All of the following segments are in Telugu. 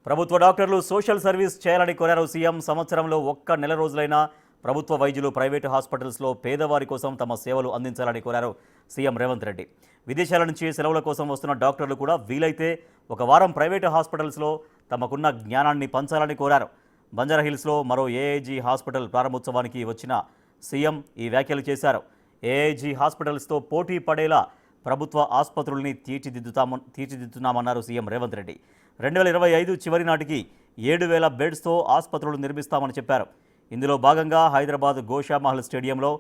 ప్రభుత్వ డాక్టర్లు సోషల్ సర్వీస్ చేయాలని కోరారు సీఎం. సంవత్సరంలో ఒక్క నెల రోజులైనా ప్రభుత్వ వైద్యులు ప్రైవేటు హాస్పిటల్స్లో పేదవారి కోసం తమ సేవలు అందించాలని కోరారు సీఎం రేవంత్ రెడ్డి. విదేశాల నుంచి సెలవుల కోసం వస్తున్న డాక్టర్లు కూడా వీలైతే ఒక వారం ప్రైవేటు హాస్పిటల్స్లో తమకున్న జ్ఞానాన్ని పంచాలని కోరారు. బంజారాహిల్స్లో మరో ఏఐజీ హాస్పిటల్ ప్రారంభోత్సవానికి వచ్చిన సీఎం ఈ వ్యాఖ్యలు చేశారు. ఏఐజీ హాస్పిటల్స్తో పోటీ పడేలా ప్రభుత్వ ఆసుపత్రుల్ని తీర్చిదిద్దుతున్నామన్నారు సీఎం రేవంత్ రెడ్డి. 2025 చివరి నాటికి 7,000 బెడ్స్తో ఆసుపత్రులు నిర్మిస్తామని చెప్పారు. ఇందులో భాగంగా హైదరాబాద్ గోషామహల్ స్టేడియంలో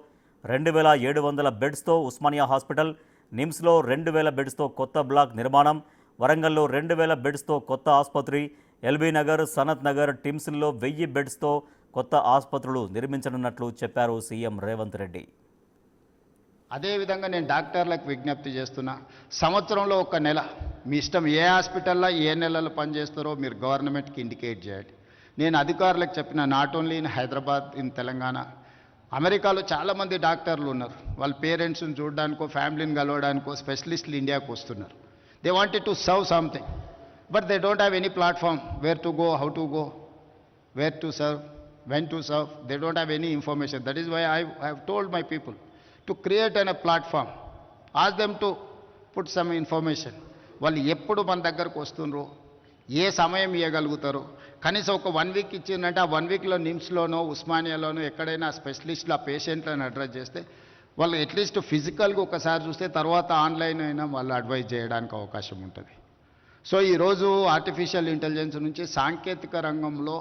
2,700 బెడ్స్తో ఉస్మానియా హాస్పిటల్, నిమ్స్లో 2,000 బెడ్స్తో కొత్త బ్లాక్ నిర్మాణం, వరంగల్లో 2,000 బెడ్స్తో కొత్త ఆసుపత్రి, ఎల్బీ నగర్, సనత్ నగర్, టిమ్స్ల్లో 1000 బెడ్స్తో కొత్త ఆసుపత్రులు నిర్మించనున్నట్లు చెప్పారు సీఎం రేవంత్ రెడ్డి. అదేవిధంగా నేను డాక్టర్లకు విజ్ఞప్తి చేస్తున్నా, సంవత్సరంలో ఒక నెల మీ ఇష్టం ఏ హాస్పిటల్లో ఏ నెలలు పనిచేస్తారో మీరు గవర్నమెంట్కి ఇండికేట్ చేయండి. నేను అధికారులకు చెప్పిన, not only in Hyderabad, in Telangana, అమెరికాలో చాలామంది డాక్టర్లు ఉన్నారు. వాళ్ళ పేరెంట్స్ని చూడడానికో ఫ్యామిలీని కలవడానికో స్పెషలిస్టులు ఇండియాకు వస్తున్నారు. They wanted to serve something, but they don't have any platform where to go, how to go, where to serve, when to serve. They don't have any information. That is why I have told my people to create a platform, ask them to put some information. వాళ్ళు ఎప్పుడు మన దగ్గరకు వస్తుండ్రో, ఏ సమయం ఇవ్వగలుగుతారో, కనీసం ఒక 1 వీక్ ఇచ్చిందంటే ఆ 1 వీక్లో నిమ్స్లోనో ఉస్మానియాలోనో ఎక్కడైనా స్పెషలిస్టులు ఆ పేషెంట్లను అడ్రస్ చేస్తే వాళ్ళు అట్లీస్ట్ ఫిజికల్గా ఒకసారి చూస్తే తర్వాత ఆన్లైన్ అయినా వాళ్ళు అడ్వైజ్ చేయడానికి అవకాశం ఉంటుంది. సో ఈరోజు ఆర్టిఫిషియల్ ఇంటెలిజెన్స్ నుంచి సాంకేతిక రంగంలో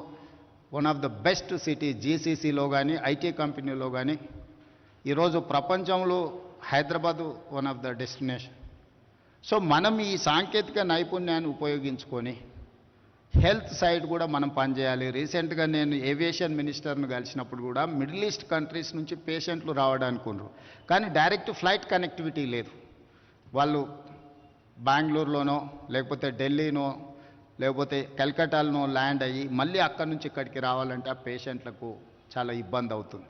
one of the best city జీసీసీలో కానీ ఐటీ కంపెనీలో కానీ ఈరోజు ప్రపంచంలో Hyderabad one of the destination. So మనం ఈ సాంకేతిక నైపుణ్యాన్ని ఉపయోగించుకొని హెల్త్ సైడ్ కూడా మనం పనిచేయాలి. రీసెంట్గా నేను ఏవియేషన్ మినిస్టర్ను కలిసినప్పుడు కూడా మిడిల్ ఈస్ట్ కంట్రీస్ నుంచి పేషెంట్లు రావడానికి ఉన్నారు, కానీ డైరెక్ట్ ఫ్లైట్ కనెక్టివిటీ లేదు. వాళ్ళు బెంగళూరులోనో లేకపోతే ఢిల్లీనో లేకపోతే కల్కట్టాలోనో ల్యాండ్ అయ్యి మళ్ళీ అక్కడి నుంచి ఇక్కడికి రావాలంటే ఆ పేషెంట్లకు చాలా ఇబ్బంది అవుతుంది.